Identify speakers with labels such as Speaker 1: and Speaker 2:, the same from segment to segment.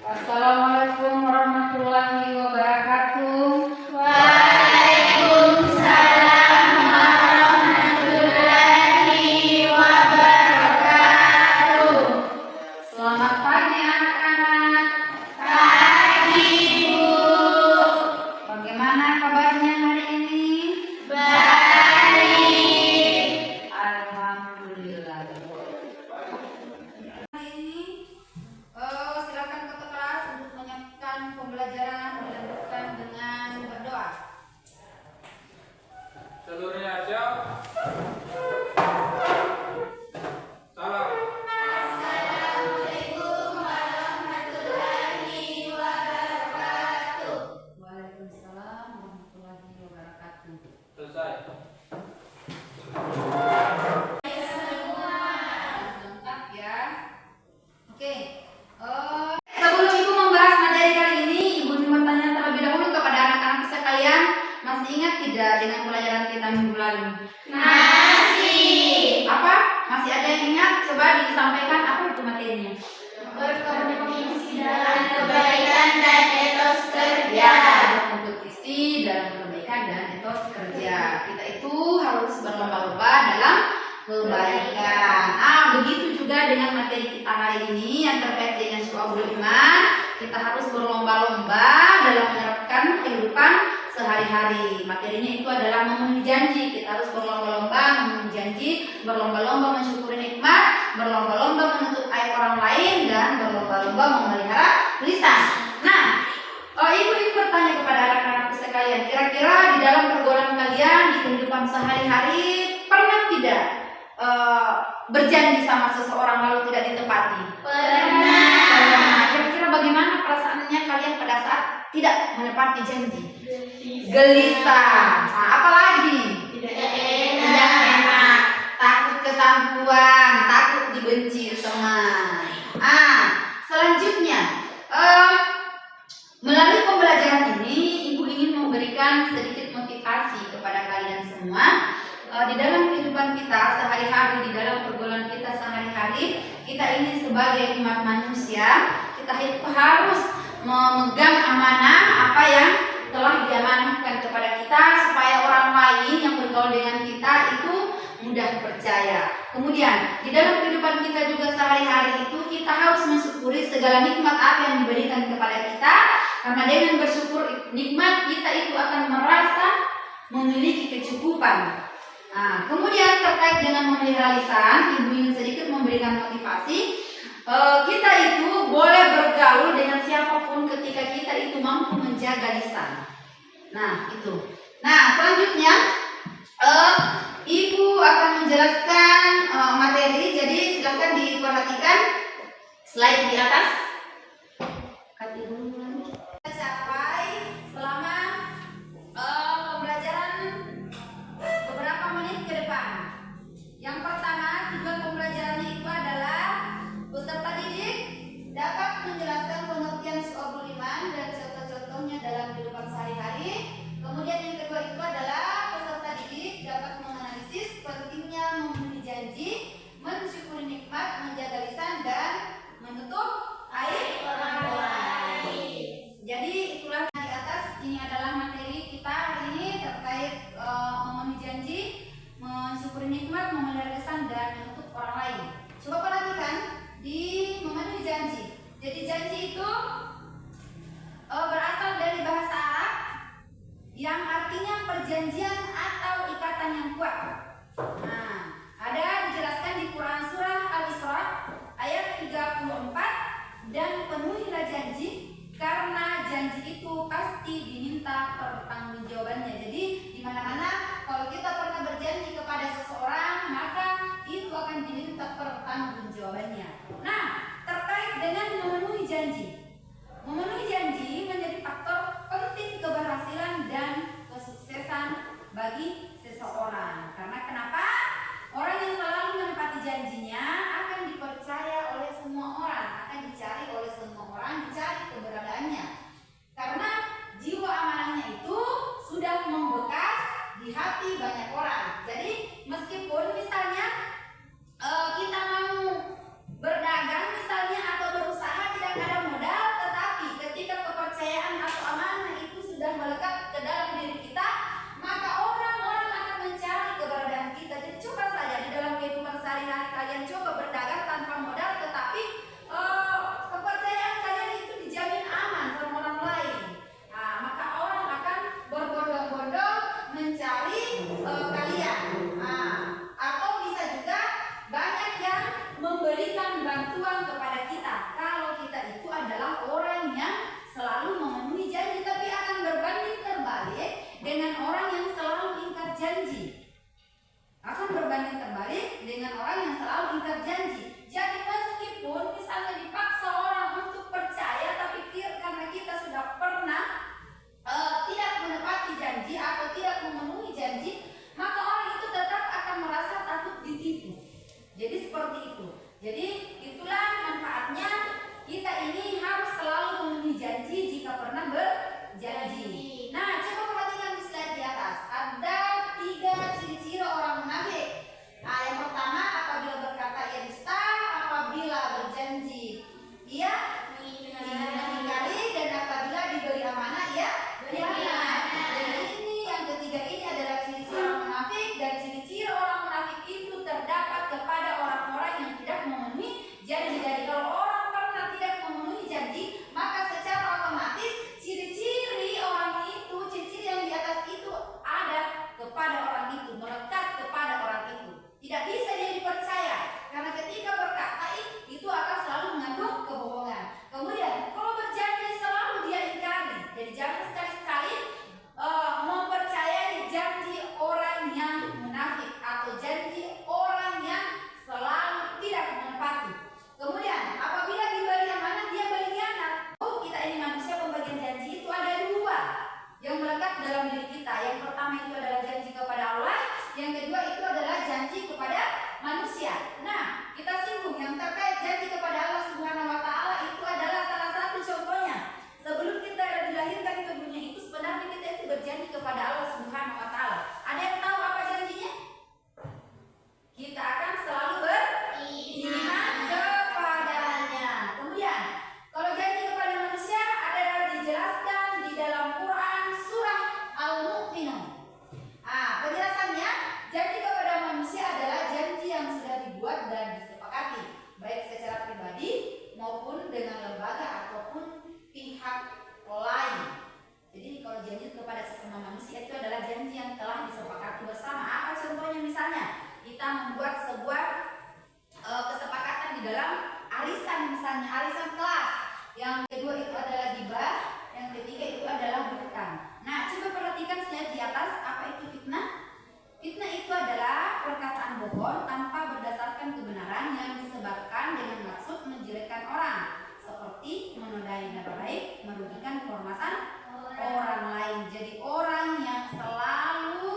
Speaker 1: Assalamualaikum warahmatullahi wabarakatuh.
Speaker 2: Waalaikumsalam warahmatullahi wabarakatuh.
Speaker 1: Selamat pagi anak-anak.
Speaker 2: Pagi, Bu.
Speaker 1: Bagaimana kabarnya hari ini?
Speaker 2: Baik.
Speaker 1: Alhamdulillah. Hari ini silakan ke kelas untuk menyiapkan pembelajaran, dilanjutkan dengan berdoa.
Speaker 3: Seluruhnya siap. Salam.
Speaker 2: Assalamualaikum warahmatullahi wabarakatuh.
Speaker 1: Waalaikumsalam warahmatullahi wabarakatuh.
Speaker 3: Selesai.
Speaker 1: Lengkap ya. Oke. Sebelum Ibu membahas materi kali ini, Ibu ingin bertanya terlebih dahulu kepada anak-anak sekalian, masih ingat tidak dengan pelajaran kita minggu lalu?
Speaker 2: Masih.
Speaker 1: Apa? Masih ada yang ingat? Coba disampaikan apa itu materinya?
Speaker 2: Berkompetisi dalam kebaikan dan etos kerja.
Speaker 1: Ya, berkompetisi dalam kebaikan dan etos kerja. Kita itu harus berlomba-lomba dalam kebaikan. Begitu juga dengan materi kita hari ini yang terkait dengan Syu'abul Iman. Kita harus berlomba-lomba dalam menerapkan kehidupan sehari-hari. Materinya itu adalah memenuhi janji. Kita harus berlomba-lomba memenuhi janji, berlomba-lomba mensyukuri nikmat, berlomba-lomba menutup aib orang lain, dan berlomba-lomba memelihara lisan. Nah, Ibu ingin bertanya kepada anak-anak sekalian, kira-kira di dalam pergaulan kalian di kehidupan sehari-hari pernah tidak berjanji sama seseorang lalu tidak ditepati?
Speaker 2: Pernah.
Speaker 1: Kira-kira bagaimana perasaannya kalian pada saat tidak menepati janji? Gelisah. Nah, apalagi?
Speaker 2: Tidak
Speaker 1: Tidak enak. Takut ketahuan, takut dibenci teman. Selanjutnya, melalui pembelajaran ini, Ibu ingin memberikan sedikit motivasi kepada kalian semua. Di dalam kehidupan kita sehari-hari, di dalam pergaulan kita sehari-hari, kita ini sebagai umat manusia, kita itu harus memegang amanah apa yang telah diamanahkan kepada kita, supaya orang lain yang bergaul dengan kita itu mudah percaya. Kemudian di dalam kehidupan kita juga sehari-hari itu kita harus mensyukuri segala nikmat apa yang diberikan kepada kita, karena dengan bersyukur nikmat kita itu akan merasa memiliki kecukupan. Kemudian terkait dengan memelihara lisan, Ibu ingin sedikit memberikan motivasi. Kita itu boleh bergaul dengan siapapun ketika kita itu mampu menjaga lisan. Nah, itu. Nah, selanjutnya Ibu akan menjelaskan materi. Jadi silakan diperhatikan slide di atas. Kita capai selama pembelajaran beberapa menit ke depan. Yang pertama, tujuan pembelajarannya itu adalah peserta didik dapat menjelaskan pengertian Syu'abul Iman dan contoh-contohnya dalam kehidupan sehari-hari. Kemudian yang kedua itu adalah peserta didik dapat menganalisis pentingnya memenuhi janji, mensyukuri nikmat, menjaga lisan, dan menutup aib orang lain. Jadi itulah di atas, ini adalah materi kita hari ini terkait memenuhi janji, mensyukuri nikmat, memelihara lisan, dan menutup orang lain. Coba perhatikan di memenuhi janji. Jadi janji itu berasal dari bahasa Arab yang artinya perjanjian atau ikatan yang kuat. Nah, ada dijelaskan di Quran surah Al-Isra ayat 34, dan penuhilah janji karena janji itu pasti diminta pertanggungjawabannya. Jadi di mana-mana kalau kita pernah berjanji kepada seseorang, maka itu akan diminta pertanggungjawabannya. Nah, terkait dengan memenuhi janji. Memenuhi janji menjadi faktor penting keberhasilan dan kesuksesan bagi seseorang. Karena kenapa? Orang yang selalu menepati janjinya akan dipercaya oleh semua orang, akan dicari oleh semua orang, dicari keberadaannya. Karena jiwa amanahnya itu sudah membekas di hati banyak orang. Jadi meskipun misalnya kita mau berdagang misalnya atau berusaha tidak ada modal, di dalam arisan, misalnya arisan kelas. Yang kedua itu adalah ghibah, yang ketiga itu adalah buhtan. Nah, coba perhatikan slide di atas, apa itu fitnah? Fitnah itu adalah perkataan bohong tanpa berdasarkan kebenaran yang disebarkan dengan maksud menjelekkan orang, seperti menodai nama baik, merugikan kehormatan orang lain. Jadi orang yang selalu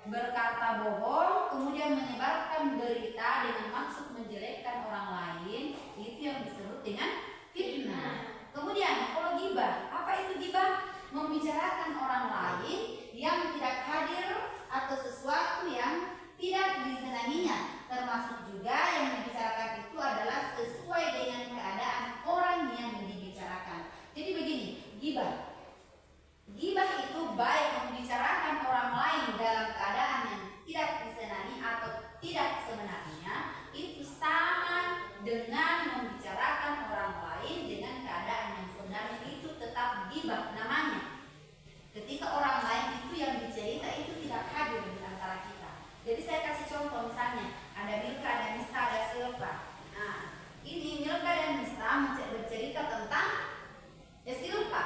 Speaker 1: berkata bohong kemudian menyebarkan berita dengan maksud menjelekkan orang lain, itu yang disebut dengan fitnah. Kemudian kalau ghibah, apa itu ghibah? Membicarakan orang lain yang tidak hadir atau sesuatu yang tidak disenanginya, termasuk juga yang dibicarakan itu adalah sesuai dengan keadaan orang yang dibicarakan. Jadi begini, ghibah. Ghibah itu baik membicarakan orang lain dalam keadaan yang tidak disenangi atau tidak sebenarnya, itu sama dengan membicarakan orang lain dengan keadaan yang sebenarnya, itu tetap ghibah namanya. Ketika orang lain itu yang dicerita itu tidak hadir di antara kita. Jadi saya kasih contoh, misalnya ada Milka, ada Mista, ada Silva. Nah, ini Milka dan Mista bercerita tentang Silva.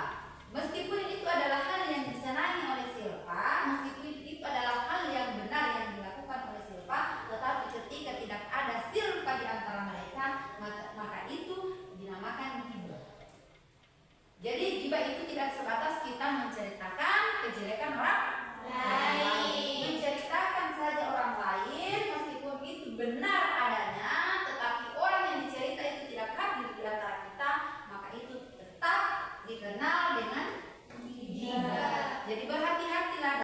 Speaker 1: Meskipun itu adalah hal yang disenangi oleh Silva, meskipun itu adalah hal yang benar yang dilakukan oleh Silva, tetapi ketika tidak ada Silva di antara mereka, maka itu dinamakan ghibah. Jadi ghibah itu tidak sebatas kita menceritakan kejelekan orang lain, menceritakan saja orang lain meskipun itu benar adanya, tetapi orang yang dicerita itu tidak hadir di antara kita, maka itu tetap dikenal dengan ghibah. Jadi berhati-hatilah.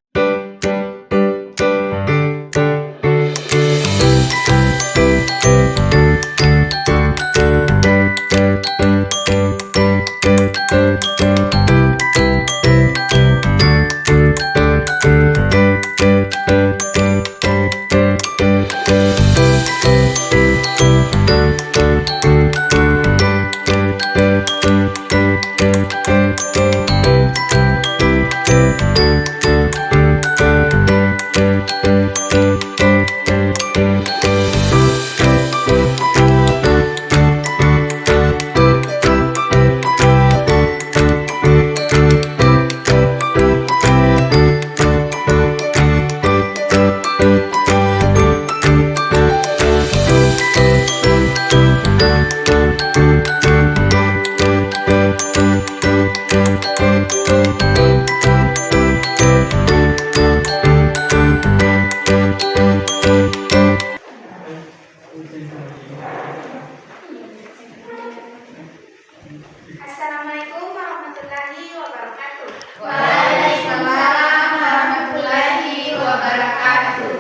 Speaker 2: Assalamualaikum warahmatullahi wabarakatuh.
Speaker 1: Waalaikumsalam warahmatullahi wabarakatuh.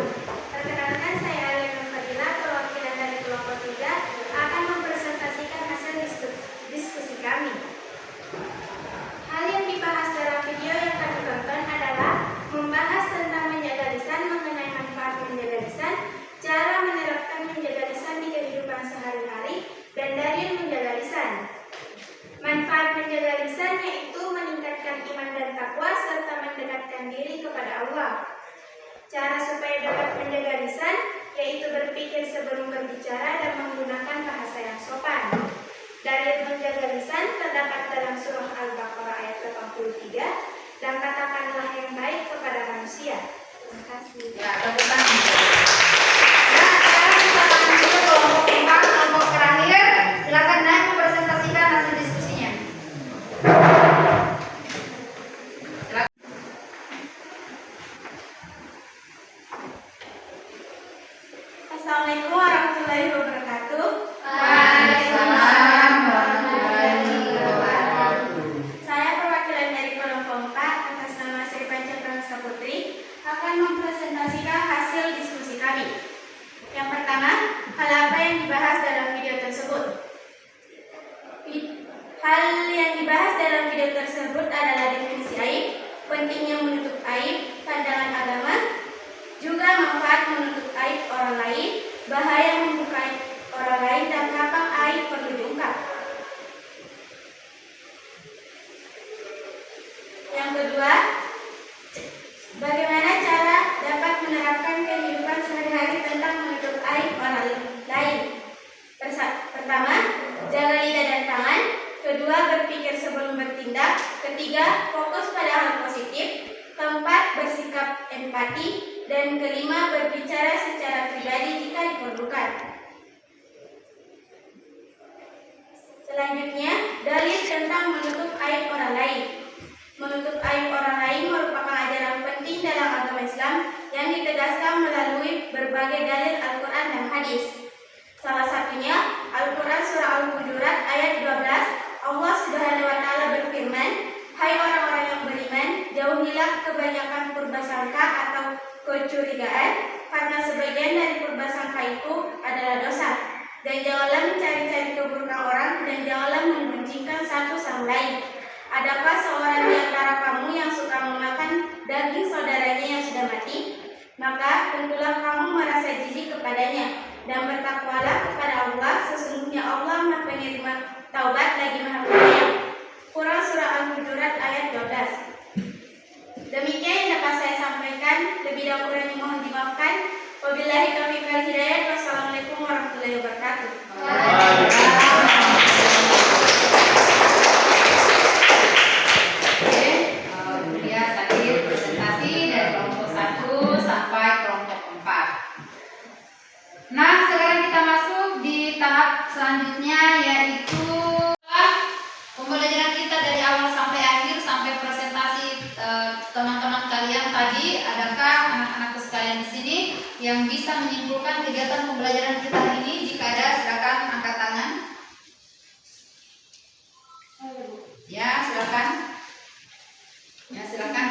Speaker 2: Perkenalkan, saya Alena Fadila, perwakilan dari kelompok 3, akan mempresentasikan hasil diskusi kami. Hal yang dibahas dalam video yang kami tonton adalah membahas tentang menjaga lisan, mengenai manfaat menjaga lisan, cara menerapkan menjaga lisan di kehidupan sehari-hari, dan dalil menjaga lisan. Manfaat menjaga lisan yaitu meningkatkan iman dan takwa serta mendekatkan diri kepada Allah. Cara supaya dapat menjaga lisan yaitu berpikir sebelum berbicara dan menggunakan bahasa yang sopan. Dalil menjaga lisan terdapat dalam surah Al-Baqarah ayat 83, dan katakanlah yang baik kepada manusia. Terima kasih.
Speaker 1: Ya, tepuk tangan. Nah, sekarang kita akan masuk ke kelompok 4, kelompok terakhir. Silakan naik mempresentasikan hasil diskusinya. Silakan.
Speaker 2: Assalamualaikum warahmatullahi wabarakatuh.
Speaker 1: Waalaikumsalam warahmatullahi wabarakatuh.
Speaker 2: Saya perwakilan dari kelompok 4 atas nama Sri Panca Putri akan mempresentasikan hasil diskusi kami. Yang pertama, hal apa yang dibahas dalam video tersebut? Hal yang dibahas dalam video tersebut adalah definisi aib, pentingnya menutup aib, pandangan agama, juga manfaat menutup aib orang lain, bahaya membuka aib orang lain, dan kapan aib perlu diungkap. Yang kedua, bagaimana cara dapat menerapkan kehidupan sehari-hari tentang menutup aib orang lain? Pertama, Pertama, jaga lidah dan tangan. Kedua, berpikir sebelum bertindak. Ketiga, fokus pada hal positif. Keempat, bersikap empati. Dan kelima, berbicara secara pribadi jika diperlukan. Selanjutnya, dalil tentang menutup aib orang lain. Menutup aib orang lain merupakan ajaran penting dalam agama Islam yang ditegaskan melalui berbagai dalil Al-Quran dan hadis. Salah satunya, Al-Quran Surah Al-Hujurat ayat 12, Allah Subhanahu wa Ta'ala berfirman, "Hai orang-orang yang beriman, jauhilah kebanyakan purbasangka atau kecurigaan, karena sebagian dari purbasangka itu adalah dosa. Dan janganlah mencari-cari keburukan orang, dan janganlah membencikan satu sama lain. Adakah seorang di antara kamu yang suka memakan daging saudaranya yang sudah mati? Maka tentulah kamu merasa jijik kepadanya, dan bertakwalah kepada Allah, sesungguhnya Allah Maha Penerima Taubat lagi Maha Penyayang." Quran Surah Al-Hujurat ayat 12. Demikian yang dapat saya sampaikan, lebih dan kurangnya mohon dimaafkan. Wabillahi taufiq wal hidayah. Wassalamualaikum warahmatullahi wabarakatuh.
Speaker 1: Kemudian tadi presentasi dari kelompok 1 sampai kelompok 4. Nah, sekarang kita masuk di tahap selanjutnya, yaitu pembelajaran kita dari awal sampai akhir, sampai presentasi teman-teman kalian tadi. Adakah anak-anakku sekalian di sini yang bisa menyimpulkan kegiatan pembelajaran kita hari ini? Jika ada, silakan angkat tangan. Ya, silakan. Ya, silakan.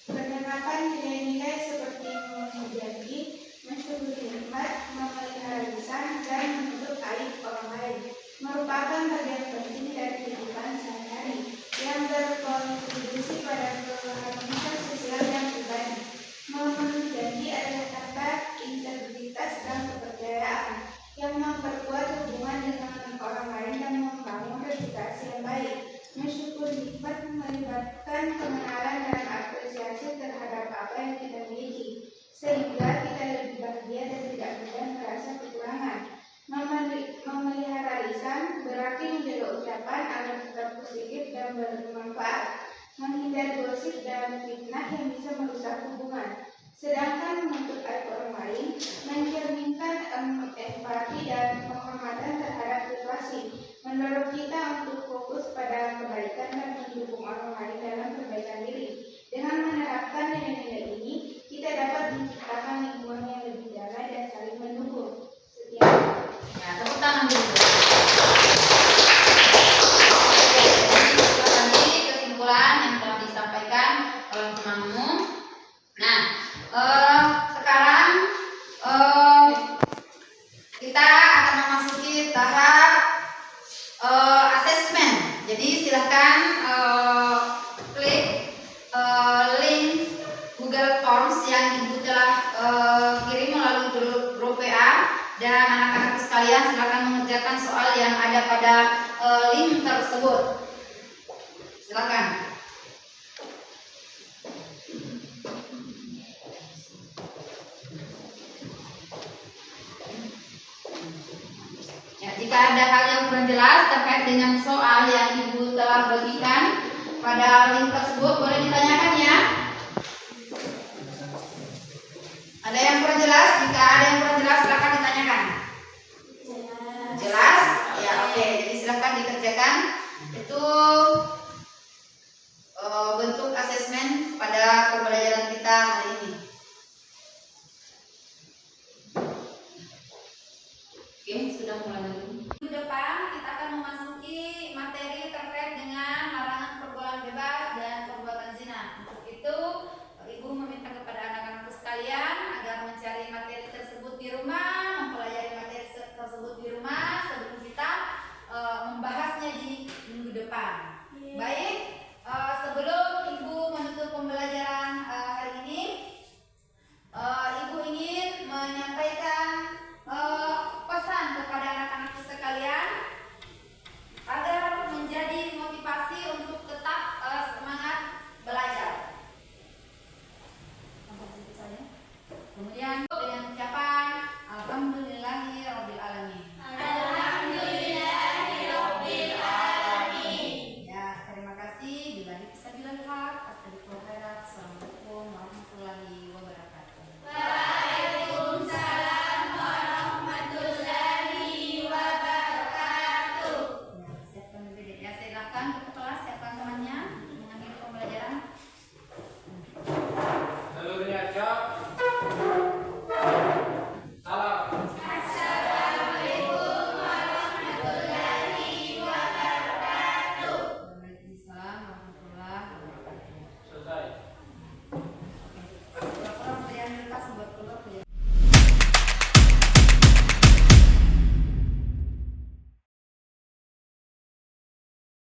Speaker 2: Penerapan nilai-nilai seperti menjadi, mensyukuri nikmat, memelihara lisan, dan menutup aib orang lain merupakan bagian penting dari kehidupan sehari-hari yang berkontribusi pada keharmonisan sosial dan pribadi. Memenuhi janji adalah tanda integritas dan kepercayaan yang memperkuat hubungan dengan orang lain dan membangun reputasi yang baik. Mensyukuri nikmat melibatkan pengenalan dan apresiasi terhadap apa yang kita miliki, sehingga kita lebih bahagia dan tidak mudah merasa kekurangan. Memelihara lisan berarti menjaga ucapan agar tetap positif dan bermanfaat, menghindari gosip dan fitnah yang bisa merusak hubungan. Sedangkan menutup aib orang lain mencerminkan empati dan penghormatan terhadap situasi, mendorong kita untuk fokus pada kebaikan dan mendukung orang lain dalam perbaikan diri. Dengan menerapkan nilai-nilai ini, kita dapat menciptakan lingkungan yang lebih damai dan saling mendukung. Sekian.
Speaker 1: Ya, tepuk tangan dulu. Jadi itu tadi kesimpulan yang telah disampaikan oleh temanmu. Nah, sekarang kita akan memasuki tahap asesmen. Jadi silahkan klik link Google Forms yang Ibu telah kirim melalui grup WA, dan anak-anak sekalian silakan mengerjakan soal yang ada pada link tersebut. Silakan. Ya, jika ada hal yang kurang jelas terkait dengan soal yang Ibu telah bagikan pada link tersebut, boleh ditanyakan ya. Ada yang kurang jelas? Jika ada yang kurang jelas, silakan ditanyakan. Jelas? Ya, oke. Jadi silakan dikerjakan. Itu bentuk asesmen pada pembelajaran kita hari ini. Oke, sudah mulai dulu. Minggu depan kita akan memasuki materi